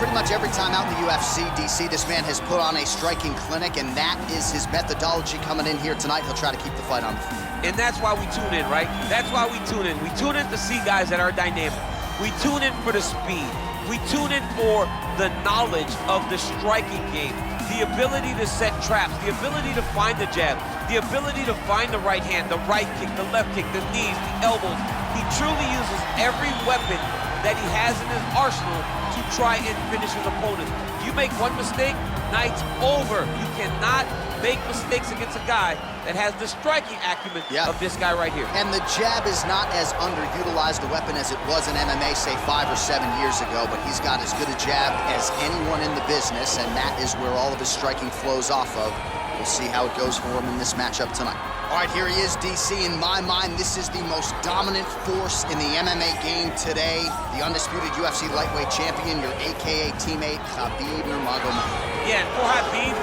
pretty much every time out in the UFC, DC, this man has put on a striking clinic, and that is his methodology coming in here tonight. He'll try to keep the fight on the feet. And that's why we tune in, right? That's why we tune in. We tune in to see guys that are dynamic. We tune in for the speed. We tune in for the knowledge of the striking game, the ability to set traps, the ability to find the jab, the ability to find the right hand, the right kick, the left kick, the knees, the elbows. He truly uses every weapon that he has in his arsenal to try and finish his opponent. You make one mistake, night's over. You cannot make mistakes against a guy that has the striking acumen of this guy right here. And the jab is not as underutilized a weapon as it was in MMA, say 5 or 7 years ago, but he's got as good a jab as anyone in the business, and that is where all of his striking flows off of. We'll see how it goes for him in this matchup tonight. All right, here he is, DC. In my mind, this is the most dominant force in the MMA game today. The undisputed UFC Lightweight Champion, your AKA teammate, Khabib Nurmagomedov. Yeah, and for Khabib,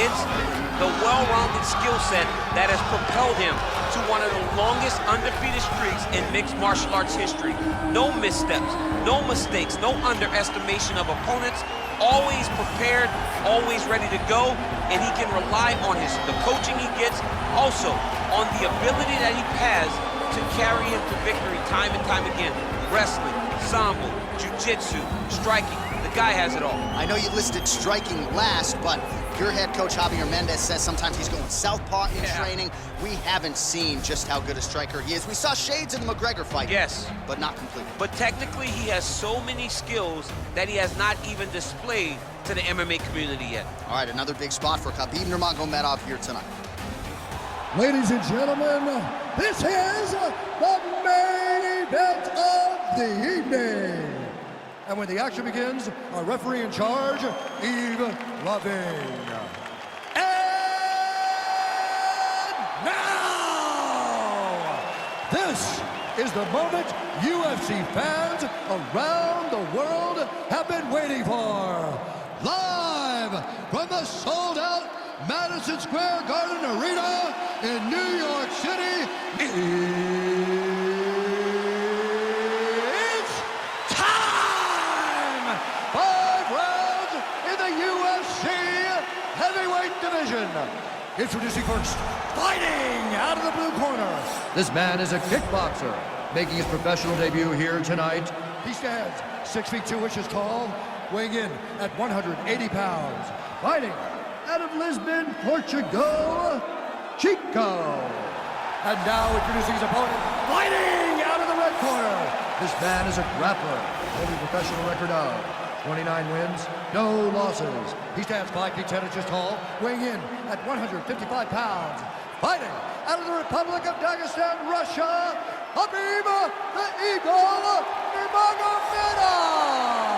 it's the well-rounded skill set that has propelled him to one of the longest undefeated streaks in mixed martial arts history. No missteps, no mistakes, no underestimation of opponents, always prepared, always ready to go, and he can rely on the coaching he gets, also on the ability that he has to carry him to victory time and time again. Wrestling, sambo, jiu-jitsu, striking, the guy has it all. I know you listed striking last, but your head coach, Javier Mendez, says sometimes he's going southpaw in training. We haven't seen just how good a striker he is. We saw shades in the McGregor fight. Yes. But not completely. But technically, he has so many skills that he has not even displayed to the MMA community yet. All right, another big spot for Khabib Nurmagomedov here tonight. Ladies and gentlemen, this is the main event of the evening. And when the action begins, our referee in charge, Yves Lavigne. And now, this is the moment UFC fans around the world have been waiting for. Live from the sold-out Madison Square Garden Arena in New York City, it's time! 5 rounds in the UFC heavyweight division. Introducing first, fighting out of the blue corner. This man is a kickboxer, making his professional debut here tonight. He stands 6 feet 2 inches tall, weighing in at 180 pounds. Fighting out of Lisbon, Portugal, Chico. And now introducing his opponent, fighting out of the red corner. This man is a grappler, holding a professional record of 29 wins, no losses. He stands 5 feet 10 inches tall, weighing in at 155 pounds. Fighting out of the Republic of Dagestan, Russia, Khabib the Eagle Nurmagomedov.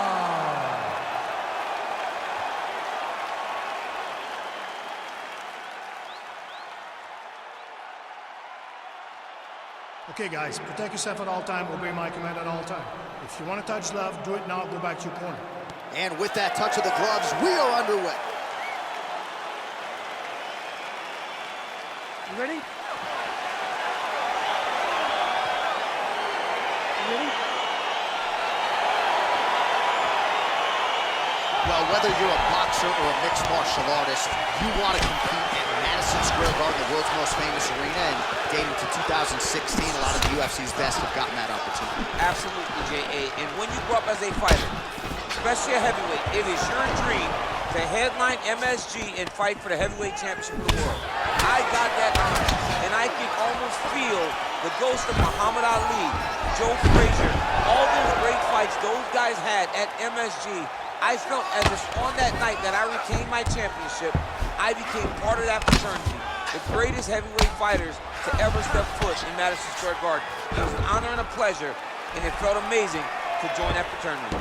Okay, guys, protect yourself at all time, obey my command at all time. If you want to touch love, do it now, go back to your corner. And with that touch of the gloves, we are underway. You ready? You ready? Well, whether you're a boxer or a mixed martial artist, you want to compete at Madison Square Garden, the world's most famous arena, and dating to 2016, a lot of the UFC's best have gotten that opportunity. Absolutely, J.A. And when you grow up as a fighter, especially a heavyweight, it is your dream to headline MSG and fight for the heavyweight championship of the world. I got that honor, and I can almost feel the ghost of Muhammad Ali, Joe Frazier, all those great fights those guys had at MSG. I felt as if on that night that I retained my championship, I became part of that fraternity. The greatest heavyweight fighters to ever step foot in Madison Square Garden. It was an honor and a pleasure, and it felt amazing to join that fraternity.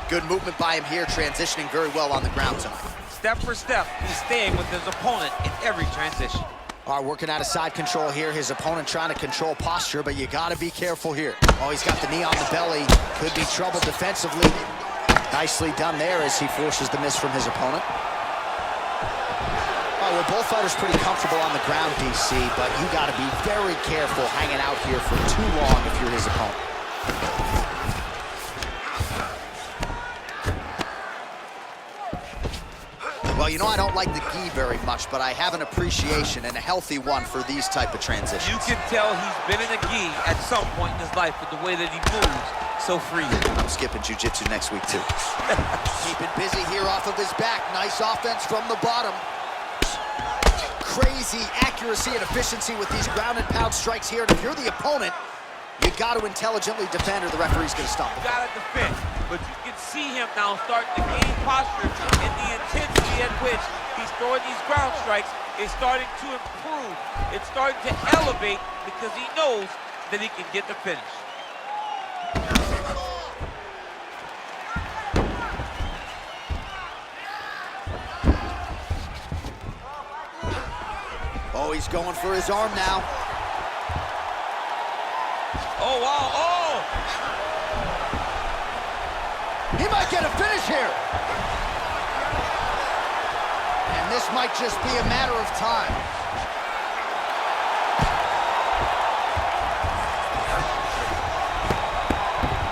Good movement by him here, transitioning very well on the ground tonight. Step for step, he's staying with his opponent in every transition. All right, working out of side control here. His opponent trying to control posture, but you got to be careful here. Oh, he's got the knee on the belly. Could be trouble defensively. Nicely done there as he forces the miss from his opponent. All right, well, both fighters pretty comfortable on the ground, DC, but you got to be very careful hanging out here for too long if you're his opponent. Well, you know, I don't like the gi very much, but I have an appreciation and a healthy one for these type of transitions. You can tell he's been in a gi at some point in his life with the way that he moves so freely. I'm skipping jiu-jitsu next week, too. Keeping busy here off of his back. Nice offense from the bottom. Crazy accuracy and efficiency with these ground and pound strikes here. And if you're the opponent, you got to intelligently defend or the referee's going to stop it. You got to defend, but you can see him now starting to gain posture, and the intensity at which he's throwing these ground strikes is starting to improve. It's starting to elevate because he knows that he can get the finish. Oh, he's going for his arm now. Oh, wow, oh! He might get a finish here. And this might just be a matter of time.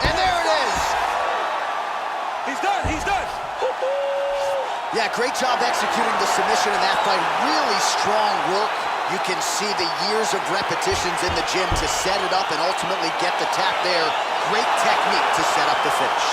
And there it is. He's done, he's done. Yeah, great job executing the submission in that fight. Really strong work. You can see the years of repetitions in the gym to set it up and ultimately get the tap there. Great technique to set up the finish.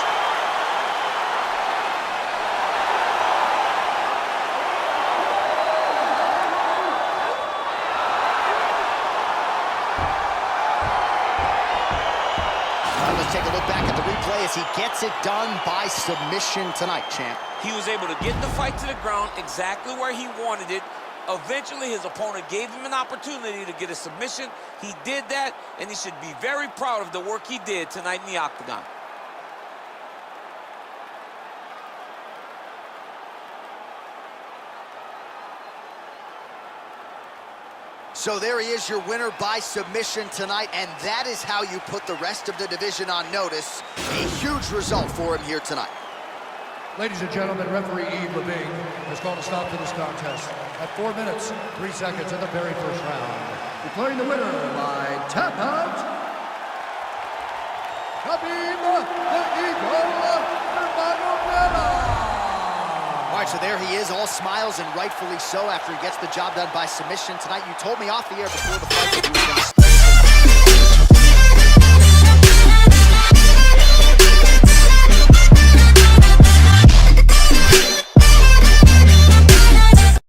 Let's take a look back at the replay as he gets it done by submission tonight, champ. He was able to get the fight to the ground exactly where he wanted it. Eventually, his opponent gave him an opportunity to get a submission. He did that, and he should be very proud of the work he did tonight in the octagon. So there he is, your winner by submission tonight, and that is how you put the rest of the division on notice. A huge result for him here tonight. Ladies and gentlemen, referee Yves Levine has called a stop to this contest at 4 minutes, 3 seconds in the very first round. Declaring the winner by tap out, Khabib Nurmagomedov. All right, so there he is, all smiles and rightfully so after he gets the job done by submission tonight. You told me off the air before the fight that you were going to